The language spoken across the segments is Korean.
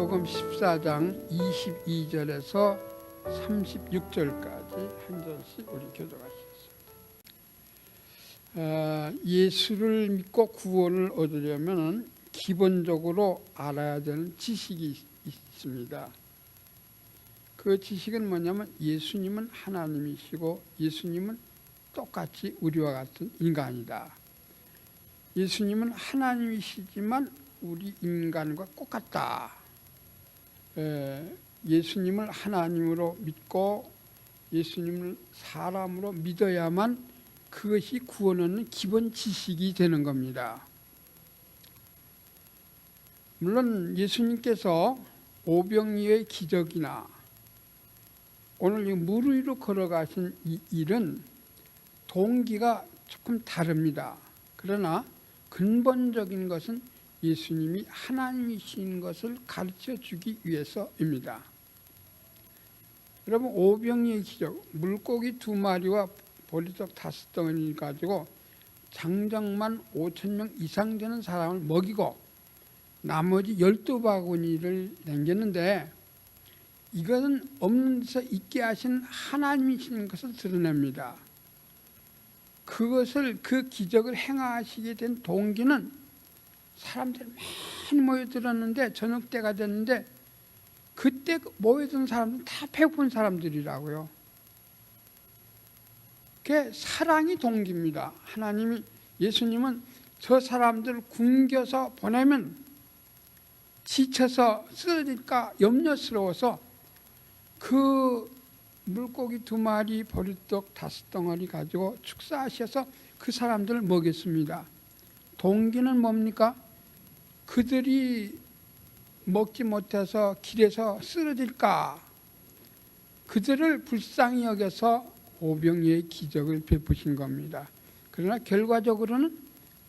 마태복음 14장 22절에서 36절까지 한 절씩 우리 교독하시겠습니다. 예수를 믿고 구원을 얻으려면 기본적으로 알아야 되는 지식이 있습니다. 그 지식은 뭐냐면 예수님은 하나님이시고 예수님은 똑같이 우리와 같은 인간이다. 예수님은 하나님이시지만 우리 인간과 똑같다. 예수님을 하나님으로 믿고 예수님을 사람으로 믿어야만 그것이 구원 얻는 기본 지식이 되는 겁니다. 물론 예수님께서 오병이어의 기적이나 오늘 물 위로 걸어가신 이 일은 동기가 조금 다릅니다. 그러나 근본적인 것은 예수님이 하나님이신 것을 가르쳐 주기 위해서입니다. 여러분, 오병이어의 기적, 물고기 2마리와 보리떡 5덩어리 가지고 장정만 5,000명 이상 되는 사람을 먹이고 나머지 12바구니를 남겼는데 이것은 없는 데서 있게 하신 하나님이신 것을 드러냅니다. 그것을 그 기적을 행하시게 된 동기는 사람들이 많이 모여들었는데 저녁 때가 됐는데 그때 모여든 사람들은 다 배고픈 사람들이라고요. 그게 사랑이 동기입니다. 하나님이 예수님은 저 사람들을 굶겨서 보내면 지쳐서 쓰러질까 염려스러워서 그 물고기 2마리 보리떡 5덩어리 가지고 축사하셔서 그 사람들을 먹였습니다. 동기는 뭡니까? 그들이 먹지 못해서 길에서 쓰러질까? 그들을 불쌍히 여겨서 오병이어의 기적을 베푸신 겁니다. 그러나 결과적으로는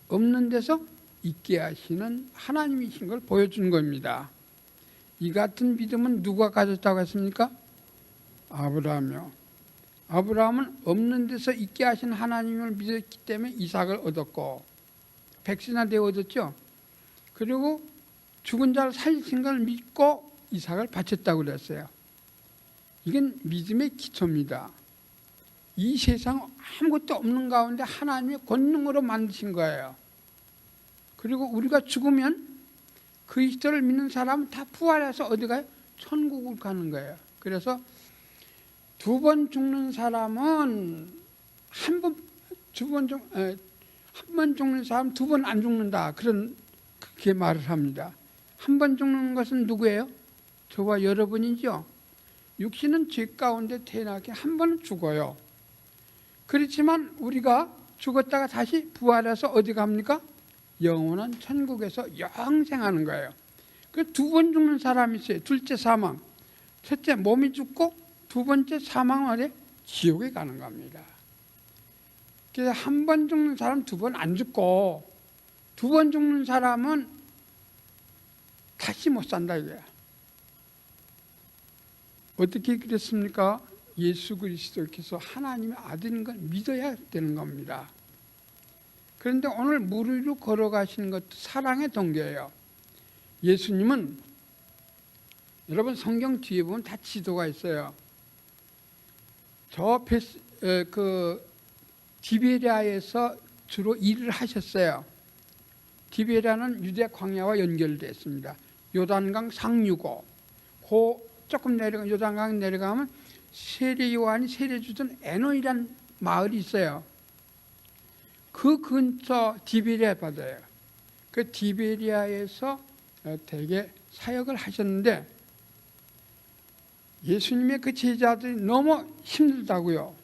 없는 데서 있게 하시는 하나님이신 걸 보여준 겁니다. 이 같은 믿음은 누가 가졌다고 했습니까? 아브라함이요. 아브라함은 없는 데서 있게 하신 하나님을 믿었기 때문에 이삭을 얻었고 백세나 되어 얻었죠. 그리고 죽은 자를 살리신 걸 믿고 이삭을 바쳤다고 그랬어요. 이건 믿음의 기초입니다. 이 세상 아무것도 없는 가운데 하나님의 권능으로 만드신 거예요. 그리고 우리가 죽으면 그리스도를 믿는 사람은 다 부활해서 어디 가요? 천국을 가는 거예요. 그래서 2번 죽는 사람은 한 번 죽는 사람 2번 안 죽는다. 그렇게 말을 합니다. 한 번 죽는 것은 누구예요? 저와 여러분이죠. 육신은 죄 가운데 태어나게 한 번은 죽어요. 그렇지만 우리가 죽었다가 다시 부활해서 어디 갑니까? 영원한 천국에서 영생하는 거예요. 그 2번 죽는 사람이 있어요. 둘째 사망. 첫째 몸이 죽고 2번째 사망 아래 지옥에 가는 겁니다. 그래서 한 번 죽는 사람 2번 안 죽고 2번 죽는 사람은 다시 못 산다 이거야. 어떻게 그랬습니까? 예수 그리스도께서 하나님의 아들인 걸 믿어야 되는 겁니다. 그런데 오늘 물 위로 걸어가시는 것도 사랑의 동기예요. 예수님은 여러분 성경 뒤에 보면 다 지도가 있어요. 디베랴에서 주로 일을 하셨어요. 디베랴는 유대 광야와 연결되어 있습니다. 요단강 상류고 조금 내려가 요단강 내려가면 세례 요한이 세례 주던 에논이라는 마을이 있어요. 그 근처 디베랴 바다예요. 그 디베랴에서 되게 사역을 하셨는데 예수님의 그 제자들이 너무 힘들다고요.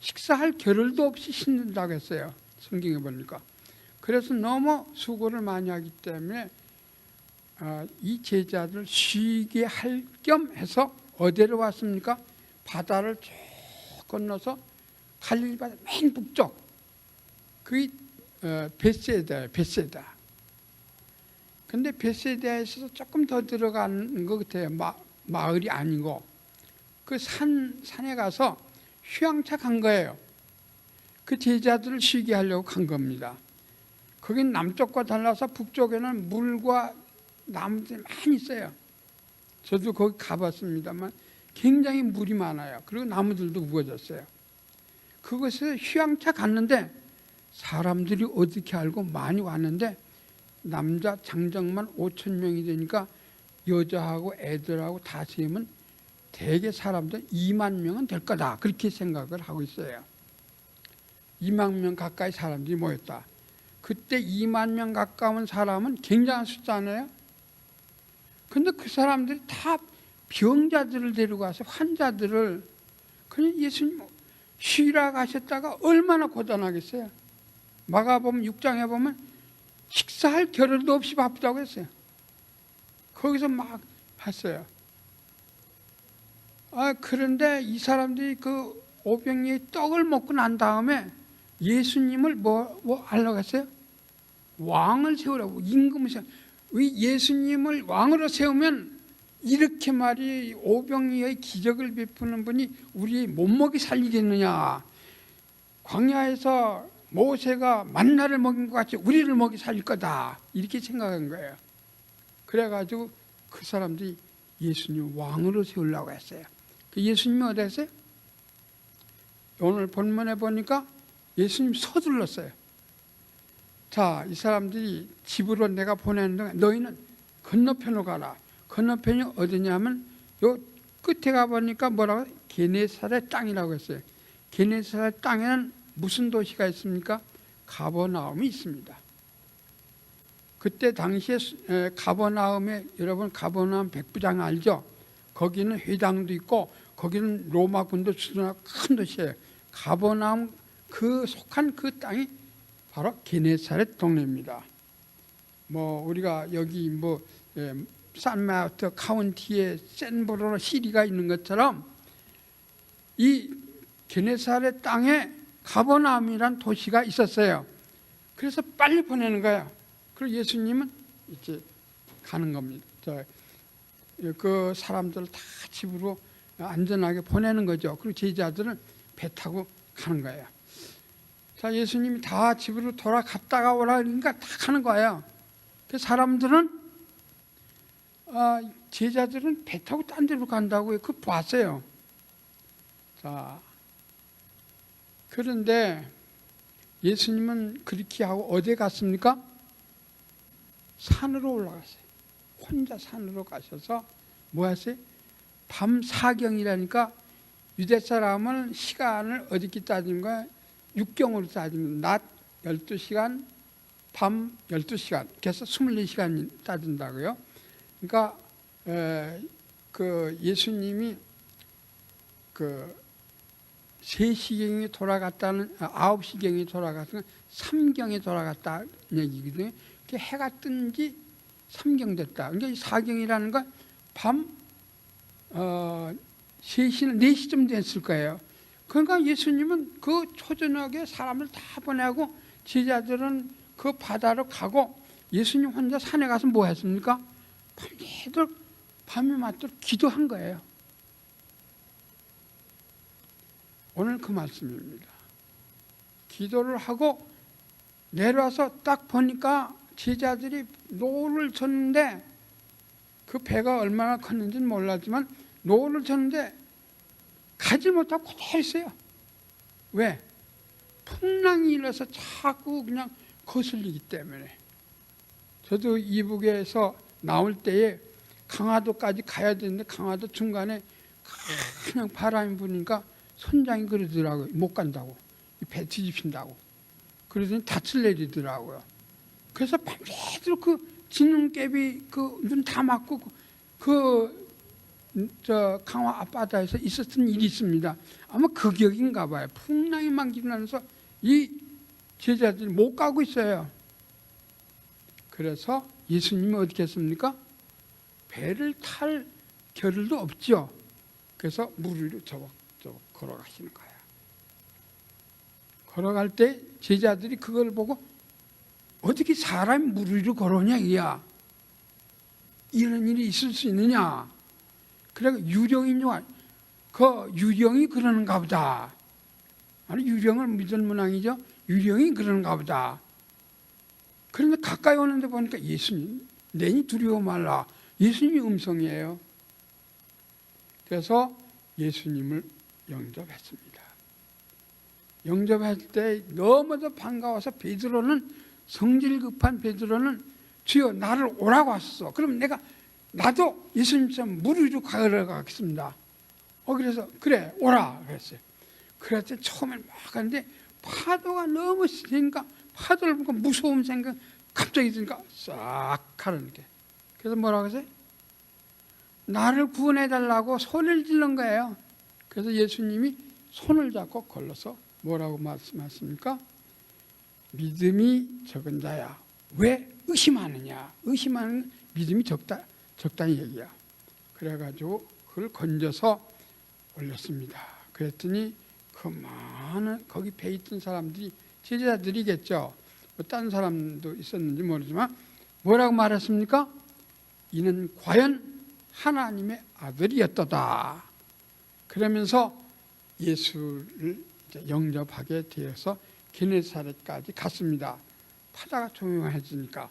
식사할 겨를도 없이 힘들다고 했어요. 성경에 보니까. 그래서 너무 수고를 많이 하기 때문에 이 제자들을 쉬게 할 겸 해서 어디로 왔습니까? 바다를 쭉 건너서 갈릴리 바다 맨 북쪽. 그게 벳세다예요. 벳세다. 근데 벳세다에서 조금 더 들어가는 것 같아요. 마을이 아니고 그 산에 가서 휴양차 간 거예요. 그 제자들을 쉬게 하려고 간 겁니다. 거긴 남쪽과 달라서 북쪽에는 물과 나무들이 많이 있어요. 저도 거기 가봤습니다만 굉장히 물이 많아요. 그리고 나무들도 우거졌어요. 그것에 휴양차 갔는데 사람들이 어떻게 알고 많이 왔는데 남자 장정만 5,000명이 되니까 여자하고 애들하고 다 세면 대개 사람들 2만 명은 될 거다. 그렇게 생각을 하고 있어요. 2만 명 가까이 사람들이 모였다. 그때 2만 명 가까운 사람은 굉장한 숫자네요. 근데 그 사람들이 다 병자들을 데리고 와서 환자들을, 그냥 예수님 쉬라 가셨다가 얼마나 고단하겠어요. 마가복음 6장에 보면 식사할 겨를도 없이 바쁘다고 했어요. 거기서 막 했어요. 그런데 이 사람들이 그 오병이의 떡을 먹고 난 다음에 예수님을 뭐 하려고 했어요? 왕을 세우라고, 임금을 세우라고. 예수님을 왕으로 세우면 이렇게 말이 오병이의 기적을 베푸는 분이 우리 못먹이 살리겠느냐. 광야에서 모세가 만나를 먹인 것 같이 우리를 먹이 살릴 거다. 이렇게 생각한 거예요. 그래가지고 그 사람들이 예수님 왕으로 세우려고 했어요. 그 예수님이 어디 했어요? 오늘 본문에 보니까 예수님 서둘렀어요. 자, 이 사람들이 집으로 내가 보내는 동안 너희는 건너편으로 가라. 건너편이 어디냐면 요 끝에 가보니까 뭐라고? 게네사렛 땅이라고 했어요. 게네사렛 땅에는 무슨 도시가 있습니까? 가버나움이 있습니다. 그때 당시에 가버나움에, 여러분 가버나움 백부장 알죠? 거기는 회당도 있고 거기는 로마군도 주둔하고 큰 도시예요. 가버나움 그 속한 그 땅이 바로 게네사렛 동네입니다. 뭐 우리가 여기 산마우트 카운티에 샌브로로 시리가 있는 것처럼 이 게네사렛 땅에 가버나움이란 도시가 있었어요. 그래서 빨리 보내는 거예요. 그리고 예수님은 이제 가는 겁니다. 그 사람들을 다 집으로 안전하게 보내는 거죠. 그리고 제자들은 배 타고 가는 거예요. 자, 예수님이 다 집으로 돌아갔다가 오라 그러니까 다 가는 거예요. 그 사람들은 제자들은 배 타고 딴 데로 간다고 그 봤어요. 자, 그런데 예수님은 그렇게 하고 어디에 갔습니까? 산으로 올라갔어요. 혼자 산으로 가셔서 뭐 하세요? 밤 사경이라니까 유대 사람은 시간을 어떻게 따지는 거야? 육경으로 따지면 낮 12시간, 밤 12시간, 그래서 24시간 따진다고요. 그러니까 그 예수님이 그 3시경에 돌아갔다는 9시경에 돌아갔다는 3경에 돌아갔다는 얘기거든요. 해가 뜬 지 3경 됐다. 그러니까 이 4경이라는 건 밤 3시는 4시쯤 됐을 거예요. 그러니까 예수님은 그 초저녁에 사람을 다 보내고 제자들은 그 바다로 가고 예수님 혼자 산에 가서 뭐 했습니까? 밤새도록 밤이 맞도록 기도한 거예요. 오늘 그 말씀입니다. 기도를 하고 내려와서 딱 보니까 제자들이 노를 쳤는데 그 배가 얼마나 컸는지는 몰랐지만 노를 쳤는데 가지 못하고 그대로 있어요. 왜? 풍랑이 일어서 자꾸 그냥 거슬리기 때문에. 저도 이북에서 나올 때에 강화도까지 가야 되는데 강화도 중간에 그냥 바람이 부니까 선장이 그러더라고요. 못 간다고. 배 뒤집힌다고. 그러더니 닻을 내리더라고요. 그래서 밤새도록 그 진눈깨비 그 눈 다 맞고 강화 앞바다에서 있었던 일이 있습니다. 아마 그 격인가 봐요. 풍랑이 막 일어나면서 이 제자들이 못 가고 있어요. 그래서 예수님이 어떻게 했습니까? 배를 탈 겨를도 없죠. 그래서 물 위로 저벅저벅 걸어가시는 거예요. 걸어갈 때 제자들이 그걸 보고 어떻게 사람이 물 위로 걸어오냐 이야. 이런 일이 있을 수 있느냐. 그래 유령인 줄 그 유령이 그러는가 보다. 아니 유령을 믿은 문항이죠. 유령이 그러는가 보다. 그런데 가까이 오는데 보니까 예수님 내니 두려워 말라. 예수님의 음성이에요. 그래서 예수님을 영접했습니다. 영접할 때 너무도 반가워서 베드로는, 성질 급한 베드로는 주여 나를 오라고 하셨어. 그럼 나도 예수님처럼 물 위로 걸어가겠습니다. 그래서 그래 오라 그랬어요. 그랬더니 처음엔 막 가는데 파도가 너무 세니까 파도를 보고 무서움 생각 갑자기 드니까 싹 가는 게. 그래서 뭐라고 하세요? 나를 구원해달라고 소리를 지른 거예요. 그래서 예수님이 손을 잡고 걸러서 뭐라고 말씀하십니까? 믿음이 적은 자야, 왜 의심하느냐? 의심하는 믿음이 적다는 얘기야. 그래가지고 그걸 건져서 올렸습니다. 그랬더니 그 많은 거기 배 있던 사람들이 제자들이겠죠. 뭐 다른 사람도 있었는지 모르지만 뭐라고 말했습니까? 이는 과연 하나님의 아들이었도다. 그러면서 예수를 영접하게 되어서 게네사렛까지 갔습니다. 바다가 조용해지니까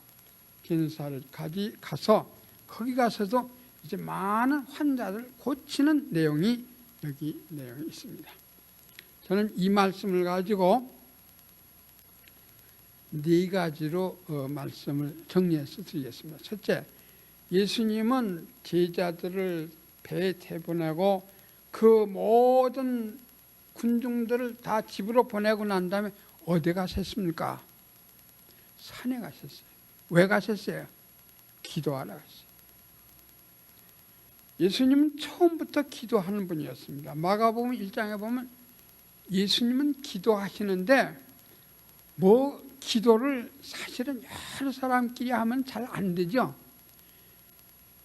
게네사렛까지 가서 거기 가서도 이제 많은 환자들 고치는 내용이 여기 내용이 있습니다. 저는 이 말씀을 가지고 네 가지로 말씀을 정리해서 드리겠습니다. 첫째, 예수님은 제자들을 배에 태보내고 그 모든 군중들을 다 집으로 보내고 난 다음에 어디 가셨습니까? 산에 가셨어요. 왜 가셨어요? 기도하러 갔어요. 예수님은 처음부터 기도하는 분이었습니다. 마가복음 1장에 보면 예수님은 기도하시는데 기도를 사실은 여러 사람끼리 하면 잘 안 되죠.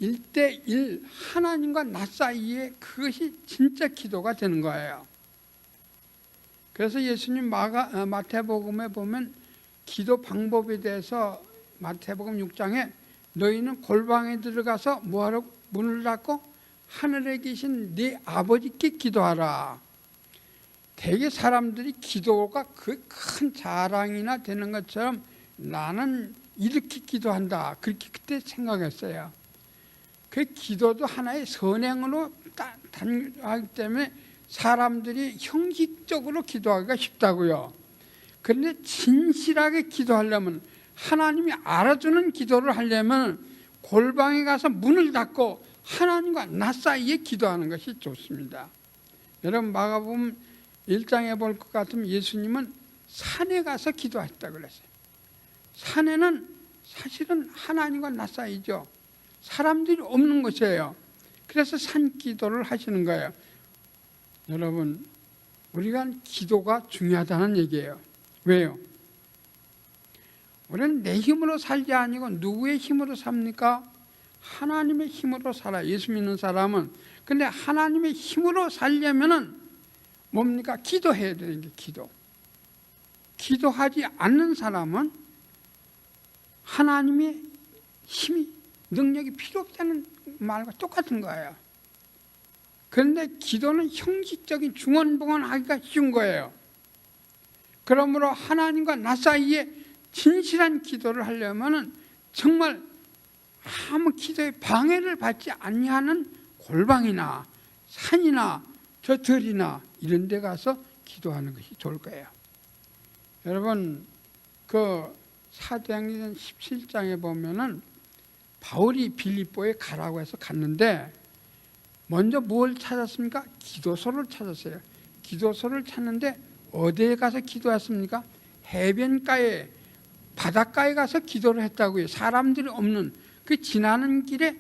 1대1 하나님과 나 사이에 그것이 진짜 기도가 되는 거예요. 그래서 예수님 마태복음에 보면 기도 방법에 대해서 마태복음 6장에 너희는 골방에 들어가서 뭐하러 문을 닫고 하늘에 계신 네 아버지께 기도하라. 대개 사람들이 기도가 그 큰 자랑이나 되는 것처럼 나는 이렇게 기도한다. 그렇게 그때 생각했어요. 그 기도도 하나의 선행으로 하기 때문에 사람들이 형식적으로 기도하기가 쉽다고요. 그런데 진실하게 기도하려면, 하나님이 알아주는 기도를 하려면 골방에 가서 문을 닫고 하나님과 나 사이에 기도하는 것이 좋습니다. 여러분 마가복음 1장에 볼 것 같으면 예수님은 산에 가서 기도하셨다고 그랬어요. 산에는 사실은 하나님과 나 사이죠. 사람들이 없는 곳이에요. 그래서 산 기도를 하시는 거예요. 여러분, 우리가 기도가 중요하다는 얘기예요. 왜요? 우리는 내 힘으로 살지 아니고 누구의 힘으로 삽니까? 하나님의 힘으로 살아요. 예수 믿는 사람은. 근데 하나님의 힘으로 살려면은 뭡니까? 기도해야 되는 게 기도. 기도하지 않는 사람은 하나님의 힘이, 능력이 필요 없다는 말과 똑같은 거예요. 그런데 기도는 형식적인 중언부언하기가 쉬운 거예요. 그러므로 하나님과 나 사이에 진실한 기도를 하려면 정말 아무 기도에 방해를 받지 아니하는 골방이나 산이나 저 들이나 이런 데 가서 기도하는 것이 좋을 거예요. 여러분, 그 사도행전 17장에 보면은 바울이 빌립보에 가라고 해서 갔는데 먼저 뭘 찾았습니까? 기도소를 찾았어요. 기도소를 찾는데 어디에 가서 기도했습니까? 해변가에, 바닷가에 가서 기도를 했다고요. 사람들이 없는 그 지나는 길에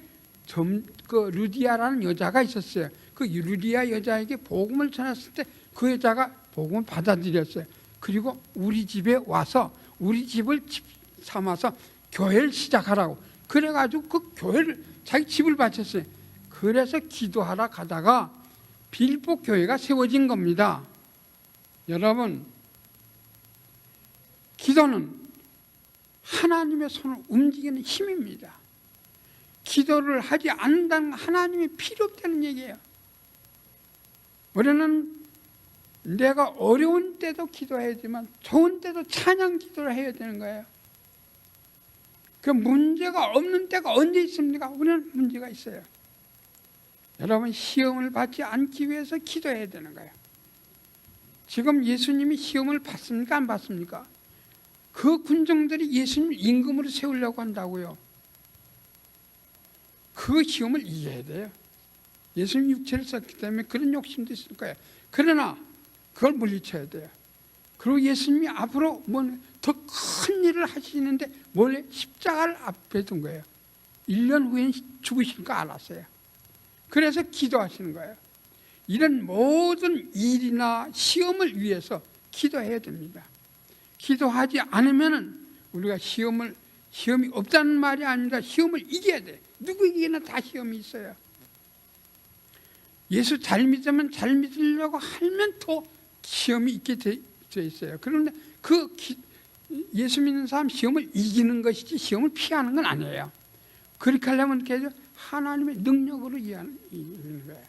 그 루디아라는 여자가 있었어요. 그 루디아 여자에게 복음을 전했을 때 그 여자가 복음을 받아들였어요. 그리고 우리 집에 와서 우리 집을 집 삼아서 교회를 시작하라고. 그래가지고 그 교회를 자기 집을 바쳤어요. 그래서 기도하러 가다가 빌립보 교회가 세워진 겁니다. 여러분, 기도는 하나님의 손을 움직이는 힘입니다. 기도를 하지 않는다는 하나님이 필요 없다는 얘기예요. 우리는 내가 어려운 때도 기도해야지만 좋은 때도 찬양 기도를 해야 되는 거예요. 그 문제가 없는 때가 언제 있습니까? 우리는 문제가 있어요. 여러분, 시험을 받지 않기 위해서 기도해야 되는 거예요. 지금 예수님이 시험을 받습니까? 안 받습니까? 그 군정들이 예수님을 임금으로 세우려고 한다고요. 그 시험을 이겨야 돼요. 예수님 육체를 썼기 때문에 그런 욕심도 있을 거예요. 그러나 그걸 물리쳐야 돼요. 그리고 예수님이 앞으로 더 큰 일을 하시는데 원래 십자가를 앞에 둔 거예요. 1년 후엔 죽으실 거 알았어요. 그래서 기도하시는 거예요. 이런 모든 일이나 시험을 위해서 기도해야 됩니다. 기도하지 않으면 우리가 시험이 없다는 말이 아니라 시험을 이겨야 돼. 누구에게나 다 시험이 있어요. 예수 잘 믿으면 잘 믿으려고 하면 더 시험이 있게 돼 있어요. 그런데 예수 믿는 사람 시험을 이기는 것이지 시험을 피하는 건 아니에요. 그렇게 하려면 하나님의 능력으로 이기는 거예요.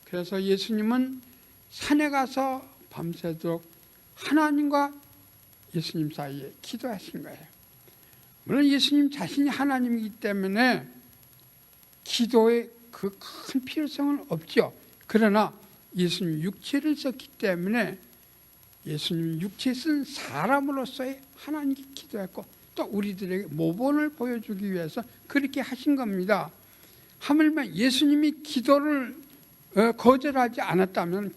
그래서 예수님은 산에 가서 밤새도록 하나님과 예수님 사이에 기도하신 거예요. 물론 예수님 자신이 하나님이기 때문에 기도에 그 큰 필요성은 없죠. 그러나 예수님 육체를 썼기 때문에 예수님 육체 쓴 사람으로서의 하나님께 기도했고 또 우리들에게 모본을 보여주기 위해서 그렇게 하신 겁니다. 하물며 예수님이 기도를 거절하지 않았다면,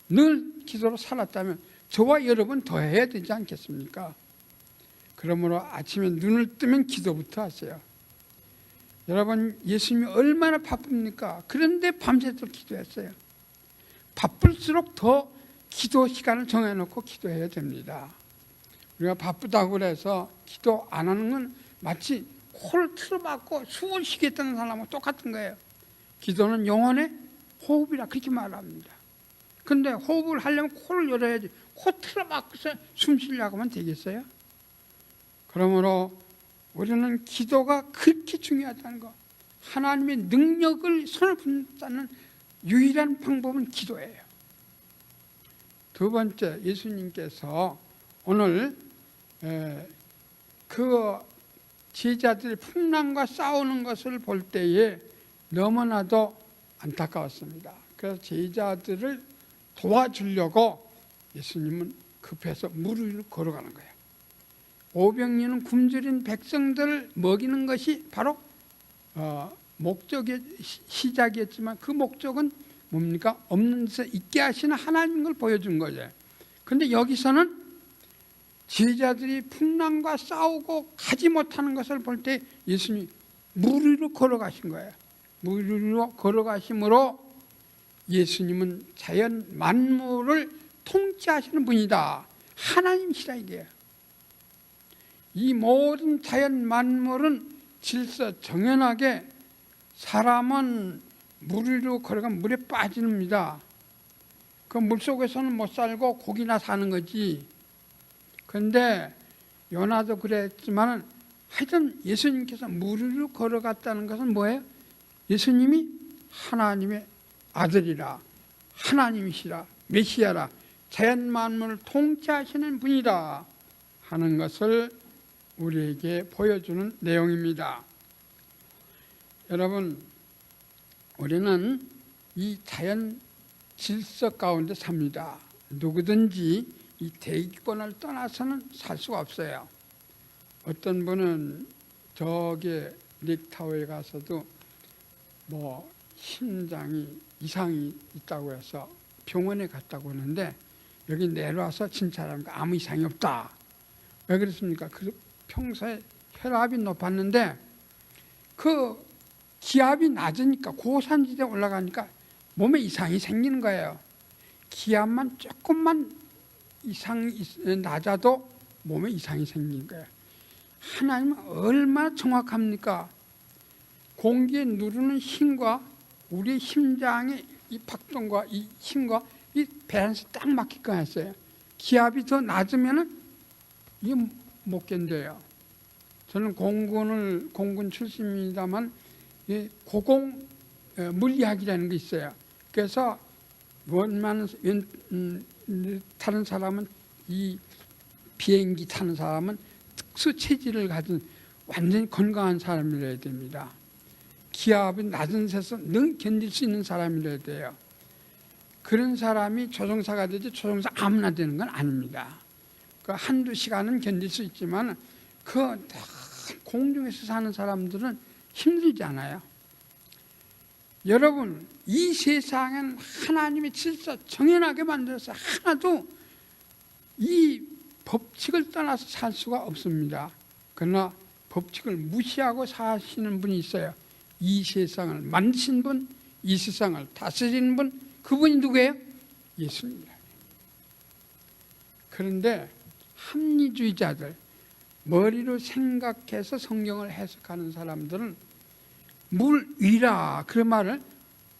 늘 기도로 살았다면 저와 여러분 더 해야 되지 않겠습니까? 그러므로 아침에 눈을 뜨면 기도부터 하세요. 여러분, 예수님이 얼마나 바쁩니까? 그런데 밤새도록 기도했어요. 바쁠수록 더 기도 시간을 정해놓고 기도해야 됩니다. 우리가 바쁘다고 해서 기도 안 하는 건 마치 코를 틀어막고 숨을 쉬겠다는 사람하고 똑같은 거예요. 기도는 영혼의 호흡이라 그렇게 말합니다. 그런데 호흡을 하려면 코를 열어야지. 코 틀어막고서 숨 쉬려고 하면 되겠어요? 그러므로 우리는 기도가 그렇게 중요하다는 거, 하나님의 능력을 손을 붙잡는 유일한 방법은 기도예요. 두 번째, 예수님께서 오늘 그 제자들이 풍랑과 싸우는 것을 볼 때에 너무나도 안타까웠습니다. 그래서 제자들을 도와주려고 예수님은 급해서 물 위로 걸어가는 거예요. 오병이어는 굶주린 백성들을 먹이는 것이 바로 목적의 시작이었지만 그 목적은 뭡니까? 없는 데서 있게 하시는 하나님인 걸 보여준 거죠. 그런데 여기서는 제자들이 풍랑과 싸우고 가지 못하는 것을 볼 때 예수님이 물 위로 걸어가신 거예요. 물 위로 걸어가심으로 예수님은 자연 만물을 통치하시는 분이다. 하나님이시라 이게요. 이 모든 자연 만물은 질서 정연하게 사람은 물 위로 걸어가면 물에 빠집니다. 그 물속에서는 못 살고 고기나 사는 거지. 그런데 요나도 그랬지만 하여튼 예수님께서 물 위로 걸어갔다는 것은 뭐예요? 예수님이 하나님의 아들이라, 하나님이시라, 메시아라, 자연 만물을 통치하시는 분이다 하는 것을 우리에게 보여주는 내용입니다. 여러분, 우리는 이 자연 질서 가운데 삽니다. 누구든지 이 대기권을 떠나서는 살 수가 없어요. 어떤 분은 저기 릭타워에 가서도 심장이 이상이 있다고 해서 병원에 갔다고 하는데 여기 내려와서 진찰하니까 아무 이상이 없다. 왜 그렇습니까? 평소에 혈압이 높았는데 그 기압이 낮으니까 고산지대에 올라가니까 몸에 이상이 생기는 거예요. 기압만 조금만 이상이 낮아도 몸에 이상이 생기는 거예요. 하나님은 얼마나 정확합니까? 공기에 누르는 힘과 우리 심장의 이 박동과 이 힘과 이 밸런스 딱 맞게끔 했어요. 기압이 더 낮으면은 이게 못 견뎌요. 저는 공군 출신입니다만 고공 물리학이라는 게 있어요. 그래서 타는 사람은 이 비행기 타는 사람은 특수 체질을 가진 완전히 건강한 사람이라야 됩니다. 기압이 낮은 데서 능 견딜 수 있는 사람이라야 돼요. 그런 사람이 조종사가 되지 조종사 아무나 되는 건 아닙니다. 그 한두 시간은 견딜 수 있지만 그 공중에서 사는 사람들은 힘들지 않아요. 여러분, 이 세상은 하나님의 질서 정연하게 만들어서 하나도 이 법칙을 떠나서 살 수가 없습니다. 그러나 법칙을 무시하고 사시는 분이 있어요. 이 세상을 만드신 분, 이 세상을 다스리는 분, 그분이 누구예요? 예수님이에요. 그런데 합리주의자들, 머리로 생각해서 성경을 해석하는 사람들은 물 위라, 그 말을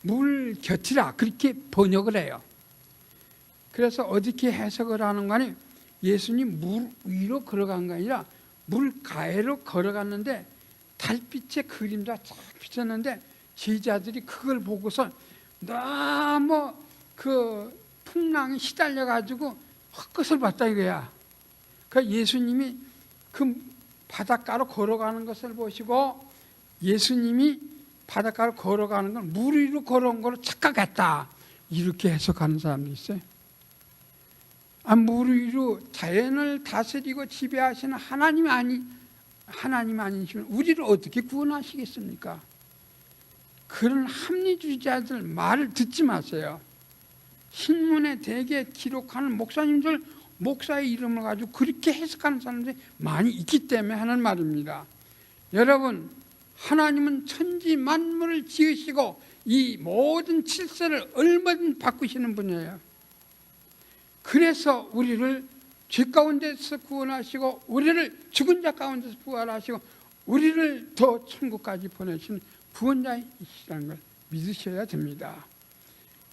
물 곁이라 그렇게 번역을 해요. 그래서 어떻게 해석을 하는 거 아니, 예수님 물 위로 걸어간 게 아니라 물 가에로 걸어갔는데 달빛의 그림자 쫙 비쳤는데 제자들이 그걸 보고서 너무 그 풍랑이 시달려 가지고 헛것을 봤다 이거야. 그러니까 예수님이 그 바닷가로 걸어가는 것을 보시고 예수님이 바닷가로 걸어가는 건 물 위로 걸어온 걸로 착각했다, 이렇게 해석하는 사람도 있어요. 물 위로 자연을 다스리고 지배하시는 하나님이 아니시면 우리를 어떻게 구원하시겠습니까? 그런 합리주의자들 말을 듣지 마세요. 신문에 대개 기록하는 목사님들, 목사의 이름을 가지고 그렇게 해석하는 사람들이 많이 있기 때문에 하는 말입니다. 여러분, 하나님은 천지 만물을 지으시고 이 모든 질서를 얼마든지 바꾸시는 분이에요. 그래서 우리를 죄 가운데서 구원하시고 우리를 죽은 자 가운데서 부활하시고 우리를 더 천국까지 보내시는 구원자이시라는 걸 믿으셔야 됩니다.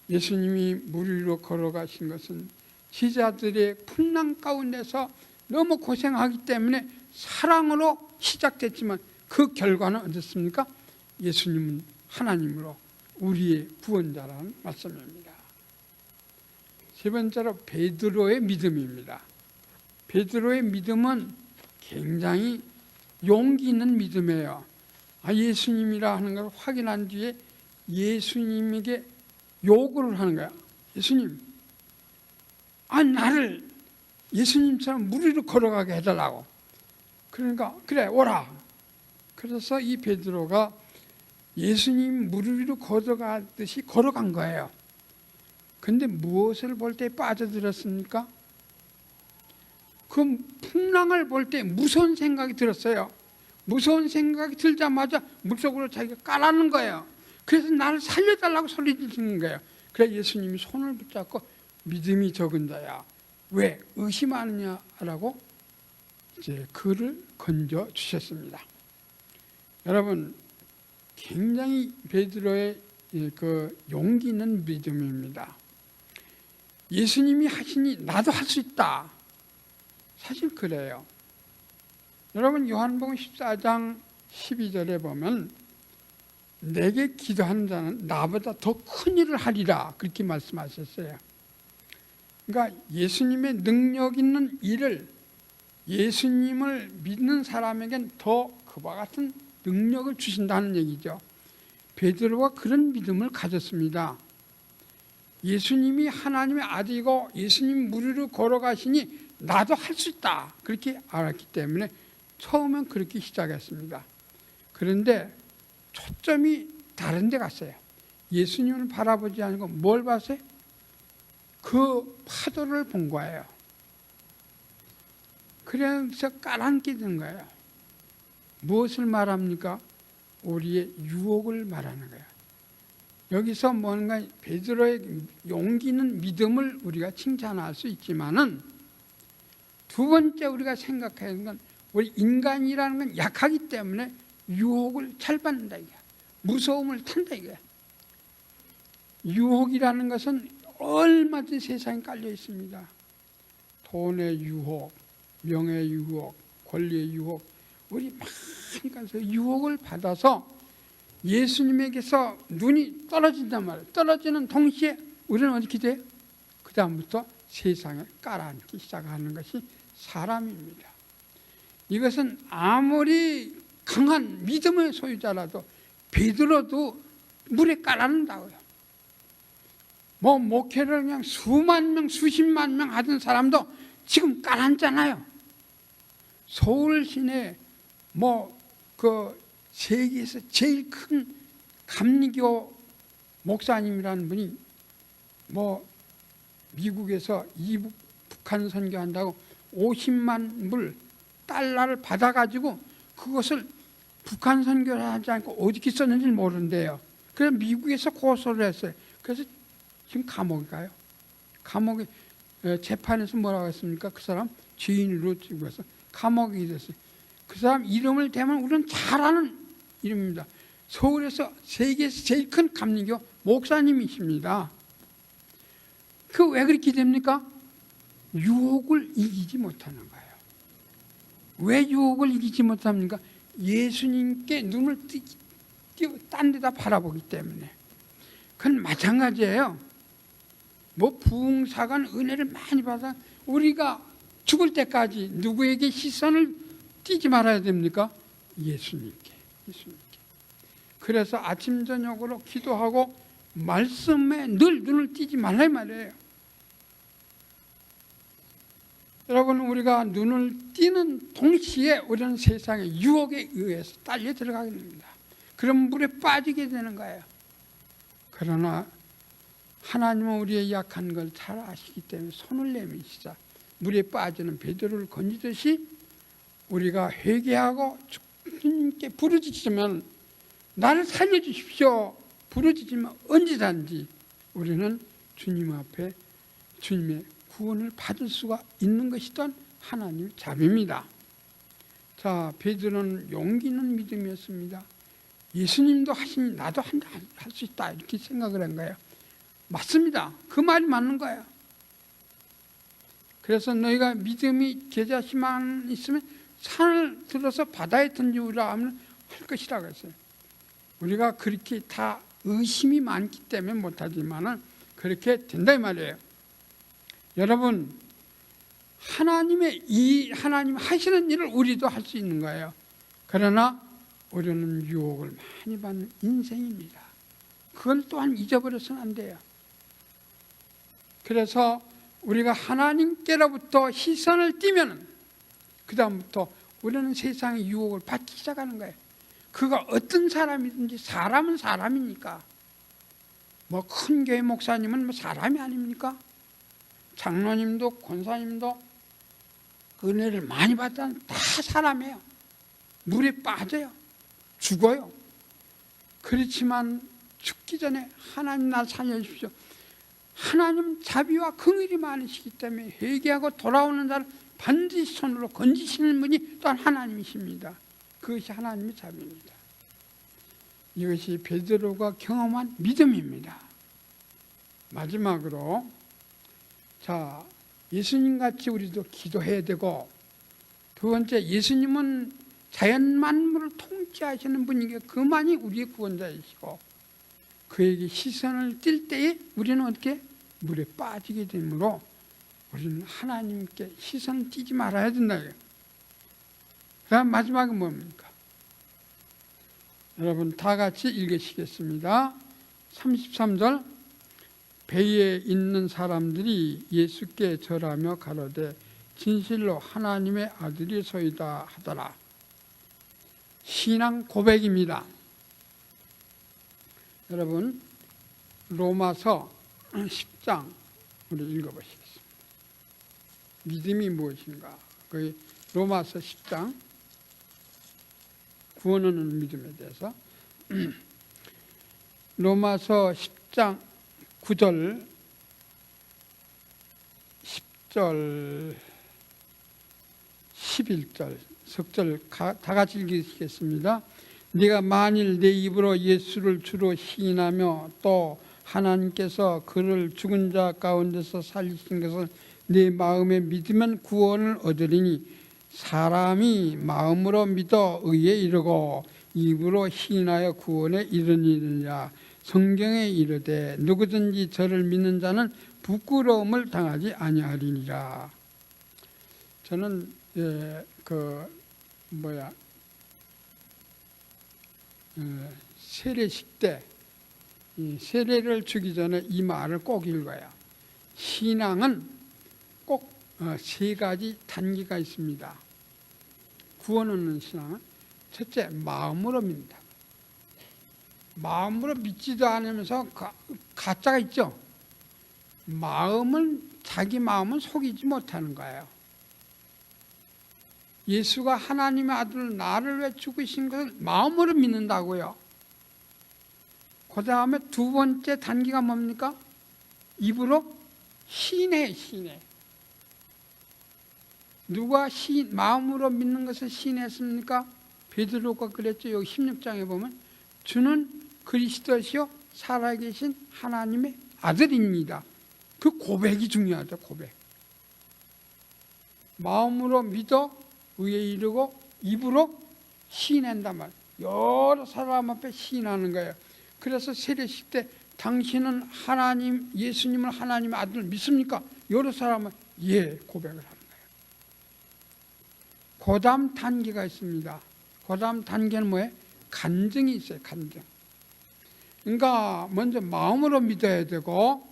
예수님이 물 위로 걸어가신 것은 제자들의 풍랑 가운데서 너무 고생하기 때문에 사랑으로 시작됐지만 그 결과는 어떻습니까? 예수님은 하나님으로 우리의 구원자라는 말씀입니다. 세 번째로 베드로의 믿음입니다. 베드로의 믿음은 굉장히 용기 있는 믿음이에요. 예수님이라 하는 걸 확인한 뒤에 예수님에게 요구를 하는 거야. 예수님, 나를 예수님처럼 물 위로 걸어가게 해달라고. 그러니까 그래 오라. 그래서 이 베드로가 예수님 물 위로 걸어가듯이 걸어간 거예요. 그런데 무엇을 볼 때 빠져들었습니까? 그 풍랑을 볼 때 무서운 생각이 들었어요. 무서운 생각이 들자마자 물속으로 자기가 까라는 거예요. 그래서 나를 살려달라고 소리 지르는 거예요. 그래서 예수님이 손을 붙잡고 믿음이 적은 자야, 왜 의심하느냐라고 이제 그를 건져 주셨습니다. 여러분, 굉장히 베드로의 그 용기 있는 믿음입니다. 예수님이 하시니 나도 할 수 있다. 사실 그래요. 여러분, 요한복음 14장 12절에 보면 내게 기도하는 자는 나보다 더 큰 일을 하리라, 그렇게 말씀하셨어요. 그러니까 예수님의 능력 있는 일을 예수님을 믿는 사람에겐 더 그와 같은 능력을 주신다는 얘기죠. 베드로가 그런 믿음을 가졌습니다. 예수님이 하나님의 아들이고 예수님 물 위로 걸어가시니 나도 할 수 있다, 그렇게 알았기 때문에 처음엔 그렇게 시작했습니다. 그런데 초점이 다른 데 갔어요. 예수님을 바라보지 않고 뭘 봤어요? 그 파도를 본 거예요. 그래서 까랑게 된 거예요. 무엇을 말합니까? 우리의 유혹을 말하는 거예요. 여기서 뭔가 베드로의 용기 있는 믿음을 우리가 칭찬할 수 있지만은, 두 번째 우리가 생각해야 하는 건 우리 인간이라는 건 약하기 때문에 유혹을 잘 받는다 이거야. 무서움을 탄다 이거야. 유혹이라는 것은 얼마든지 세상에 깔려 있습니다. 돈의 유혹, 명예의 유혹, 권리의 유혹, 우리 많이 가서 유혹을 받아서 예수님에게서 눈이 떨어진단 말이에요. 떨어지는 동시에 우리는 어떻게 돼요? 그 다음부터 세상에 깔아앉기 시작하는 것이 사람입니다. 이것은 아무리 강한 믿음의 소유자라도 베드로도 물에 깔아낸다고요. 뭐 목회를 그냥 수만 명, 수십만 명 하던 사람도 지금 깔아놨잖아요. 서울 시내 그 세계에서 제일 큰 감리교 목사님이라는 분이 미국에서 이북 북한 선교한다고 50만 불 달러를 받아가지고 그것을 북한 선교를 하지 않고 어디에 썼는지 모르는데요. 그래서 미국에서 고소를 했어요. 그래서 지금 감옥에 가요. 감옥에 재판에서 뭐라고 했습니까? 그 사람 죄인으로 찍어서 감옥에 됐어요. 그 사람 이름을 대면 우리는 잘 아는 이름입니다. 서울에서 세계에서 제일 큰 감리교 목사님이십니다. 그 왜 그렇게 됩니까? 유혹을 이기지 못하는 거예요. 왜 유혹을 이기지 못합니까? 예수님께 눈을 딴 데다 바라보기 때문에. 그건 마찬가지예요. 부흥사관 은혜를 많이 받아 우리가 죽을 때까지 누구에게 시선을 띄지 말아야 됩니까? 예수님께. 그래서 아침 저녁으로 기도하고 말씀에 늘 눈을 띄지 말라 이 말이에요. 여러분, 우리가 눈을 띄는 동시에 우리는 세상의 유혹에 의해서 딸려 들어가게 됩니다. 그럼 물에 빠지게 되는 거예요. 그러나 하나님은 우리의 약한 걸 잘 아시기 때문에 손을 내미시자 물에 빠지는 베드로를 건지듯이 우리가 회개하고 주님께 부르짖으면 나를 살려주십시오. 부르짖으면 언제든지 우리는 주님 앞에 주님의 구원을 받을 수가 있는 것이던 하나님의 자비입니다. 자, 베드로는 용기 있는 믿음이었습니다. 예수님도 하시니 나도 할 수 있다 이렇게 생각을 한 거예요. 맞습니다. 그 말이 맞는 거예요. 그래서 너희가 믿음이 겨자씨만 있으면 산을 들어서 바다에 던지우라 하면 할 것이라고 했어요. 우리가 그렇게 다 의심이 많기 때문에 못하지만 그렇게 된다 이 말이에요. 여러분, 하나님 하시는 일을 우리도 할 수 있는 거예요. 그러나 우리는 유혹을 많이 받는 인생입니다. 그걸 또한 잊어버려서는 안 돼요. 그래서 우리가 하나님께로부터 시선을 띄면 그 다음부터 우리는 세상의 유혹을 받기 시작하는 거예요. 그가 어떤 사람이든지 사람은 사람이니까. 큰 교회 목사님은 사람이 아닙니까? 장로님도 권사님도 은혜를 많이 받다는 다 사람이에요. 물에 빠져요. 죽어요. 그렇지만 죽기 전에 하나님 날 살려주십시오. 하나님 자비와 긍휼이 많으시기 때문에 회개하고 돌아오는 자를 반드시 손으로 건지시는 분이 또한 하나님이십니다. 그것이 하나님의 자비입니다. 이것이 베드로가 경험한 믿음입니다. 마지막으로 자, 예수님같이 우리도 기도해야 되고, 두 번째, 예수님은 자연 만물을 통치하시는 분이기에 그만이 우리의 구원자이시고 그에게 시선을 띌 때에 우리는 어떻게? 물에 빠지게 되므로 우리는 하나님께 시선을 띄지 말아야 된다. 그 다음 마지막은 뭡니까? 여러분 다 같이 읽으시겠습니다. 33절 배에 있는 사람들이 예수께 절하며 가로되 진실로 하나님의 아들이소이다 하더라. 신앙 고백입니다. 여러분 로마서 10장 우리 읽어보시겠습니다. 믿음이 무엇인가? 그 로마서 10장 구원하는 믿음에 대해서 로마서 10장 9절 10절 11절 석절 다 같이 읽으시겠습니다. 네가 만일 내 입으로 예수를 주로 시인하며 또 하나님께서 그를 죽은 자 가운데서 살리신 것을 내 마음에 믿으면 구원을 얻으리니 사람이 마음으로 믿어 의에 이르고 입으로 시인하여 구원에 이르느니라. 성경에 이르되 누구든지 저를 믿는 자는 부끄러움을 당하지 아니하리니라. 저는 세례식 때 이 세례를 주기 전에 이 말을 꼭 읽어요. 신앙은 꼭 세 가지 단계가 있습니다. 구원 얻는 신앙은 첫째, 마음으로 믿는다. 마음으로 믿지도 않으면서 가짜가 있죠. 자기 마음은 속이지 못하는 거예요. 예수가 하나님의 아들 나를 위해 죽으신 것을 마음으로 믿는다고요. 그 다음에 두 번째 단계가 뭡니까? 입으로 시인해. 누가 마음으로 믿는 것을 시인했습니까? 베드로가 그랬죠. 여기 16장에 보면 주는 그리스도시요 살아계신 하나님의 아들입니다. 그 고백이 중요하죠. 고백. 마음으로 믿어 의에 이르고 입으로 시인한단 말이에요. 여러 사람 앞에 시인하는 거예요. 그래서 세례식 때 당신은 예수님을 하나님의 아들 믿습니까? 여러 사람은 예 고백을 하는 거예요. 그 다음 단계가 있습니다. 그 다음 단계는 뭐예요? 간증이 있어요. 간증. 그러니까 먼저 마음으로 믿어야 되고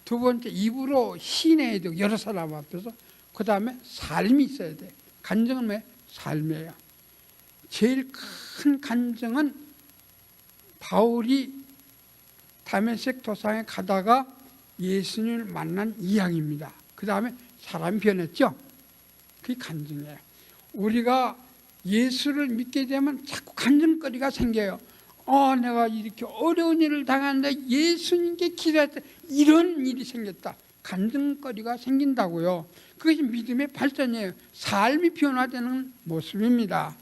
두 번째 입으로 시인해야 되고 여러 사람 앞에서 그 다음에 삶이 있어야 돼요. 간증은 뭐예요? 삶이에요. 제일 큰 간증은 바울이 다메섹 도상에 가다가 예수님을 만난 이야기입니다. 그 다음에 사람이 변했죠. 그게 간증이에요. 우리가 예수를 믿게 되면 자꾸 간증거리가 생겨요. 내가 이렇게 어려운 일을 당하는데 예수님께 기도했다. 이런 일이 생겼다. 간증거리가 생긴다고요. 그것이 믿음의 발전이에요. 삶이 변화되는 모습입니다.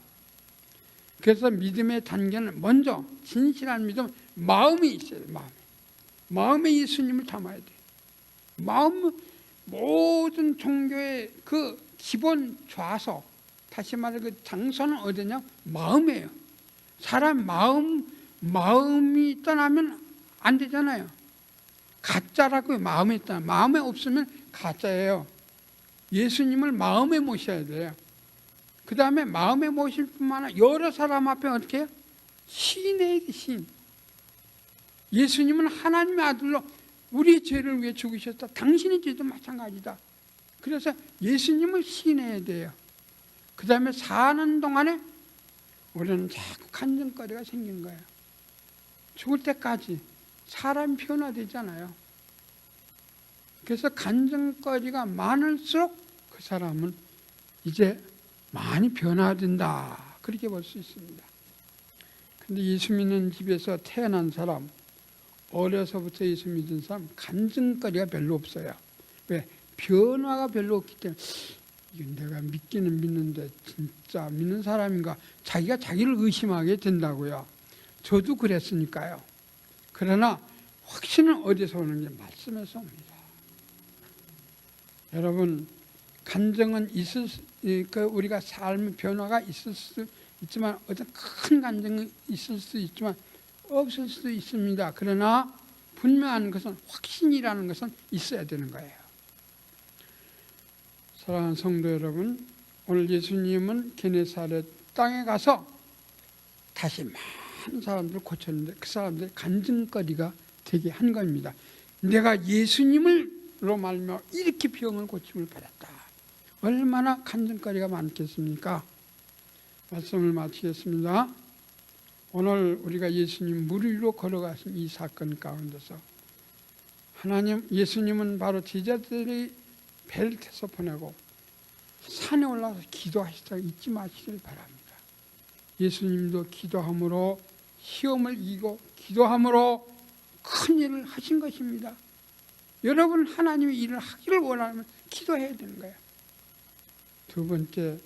그래서 믿음의 단계는 먼저 진실한 믿음, 마음이 있어요. 마음에 예수님을 담아야 돼요. 모든 종교의 그 기본 좌석, 다시 말해 그 장소는 어디냐? 마음이에요. 사람 마음이 떠나면 안 되잖아요. 가짜라고요. 마음에 떠나. 마음에 없으면 가짜예요. 예수님을 마음에 모셔야 돼요. 그 다음에 마음에 모실 뿐만 아니라 여러 사람 앞에 어떻게 해요? 시인해야 돼, 시인. 예수님은 하나님의 아들로 우리의 죄를 위해 죽으셨다. 당신의 죄도 마찬가지다. 그래서 예수님을 시인해야 돼요. 그 다음에 사는 동안에 우리는 자꾸 간증거리가 생긴 거예요. 죽을 때까지 사람이 변화되잖아요. 그래서 간증거리가 많을수록 그 사람은 이제 많이 변화된다. 그렇게 볼 수 있습니다. 근데 예수 믿는 집에서 태어난 사람, 어려서부터 예수 믿은 사람 간증거리가 별로 없어요. 왜? 변화가 별로 없기 때문에 이건 내가 믿기는 믿는데 진짜 믿는 사람인가? 자기가 자기를 의심하게 된다고요. 저도 그랬으니까요. 그러나 확신은 어디서 오는 게 말씀에서 옵니다. 여러분, 간증은 우리가 삶의 변화가 있을 수 있지만 어떤 큰 간증이 있을 수 있지만 없을 수도 있습니다. 그러나 분명한 것은 확신이라는 것은 있어야 되는 거예요. 사랑하는 성도 여러분, 오늘 예수님은 게네사렛 땅에 가서 다시 많은 사람들을 고쳤는데 그 사람들의 간증거리가 되게 한 겁니다. 내가 예수님으로 말미암아 이렇게 병을 고침을 받았다. 얼마나 간증거리가 많겠습니까? 말씀을 마치겠습니다. 오늘 우리가 예수님 물 위로 걸어가신 이 사건 가운데서 예수님은 바로 제자들이 배를 타서 보내고 산에 올라가서 기도하시다가 잊지 마시길 바랍니다. 예수님도 기도함으로 시험을 이기고 기도함으로 큰 일을 하신 것입니다. 여러분 하나님의 일을 하기를 원하면 기도해야 되는 거예요. 두 번째,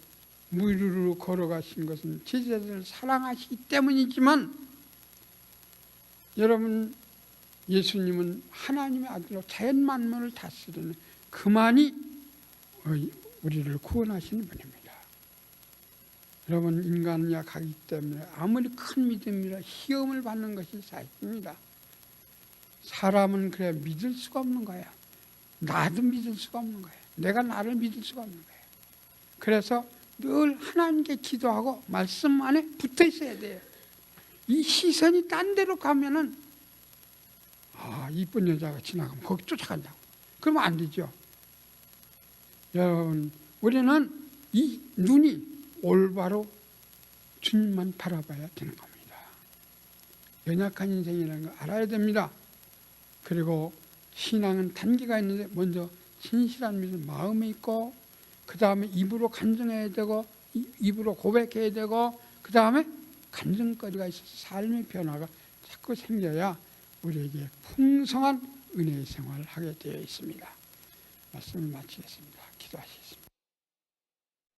물 위로 걸어가신 것은 제자들을 사랑하시기 때문이지만 여러분 예수님은 하나님의 아들로 자연 만물을 다스리는 그만이 우리를 구원하시는 분입니다. 여러분 인간은 약하기 때문에 아무리 큰 믿음이라 시험을 받는 것이 사실입니다. 사람은 그래 믿을 수가 없는 거예요. 나도 믿을 수가 없는 거예요. 내가 나를 믿을 수가 없는 거예요. 그래서 늘 하나님께 기도하고 말씀 안에 붙어 있어야 돼요. 이 시선이 딴 데로 가면은 이쁜 여자가 지나가면 거기 쫓아간다고. 그러면 안 되죠. 여러분, 우리는 이 눈이 올바로 주님만 바라봐야 되는 겁니다. 연약한 인생이라는 걸 알아야 됩니다. 그리고 신앙은 단계가 있는데 먼저 진실한 믿음 마음에 있고, 그 다음에 입으로 간증해야 되고, 입으로 고백해야 되고, 그 다음에 간증거리가 있어서 삶의 변화가 자꾸 생겨야 우리에게 풍성한 은혜의 생활을 하게 되어 있습니다. 말씀을 마치겠습니다. 기도하시겠습니다.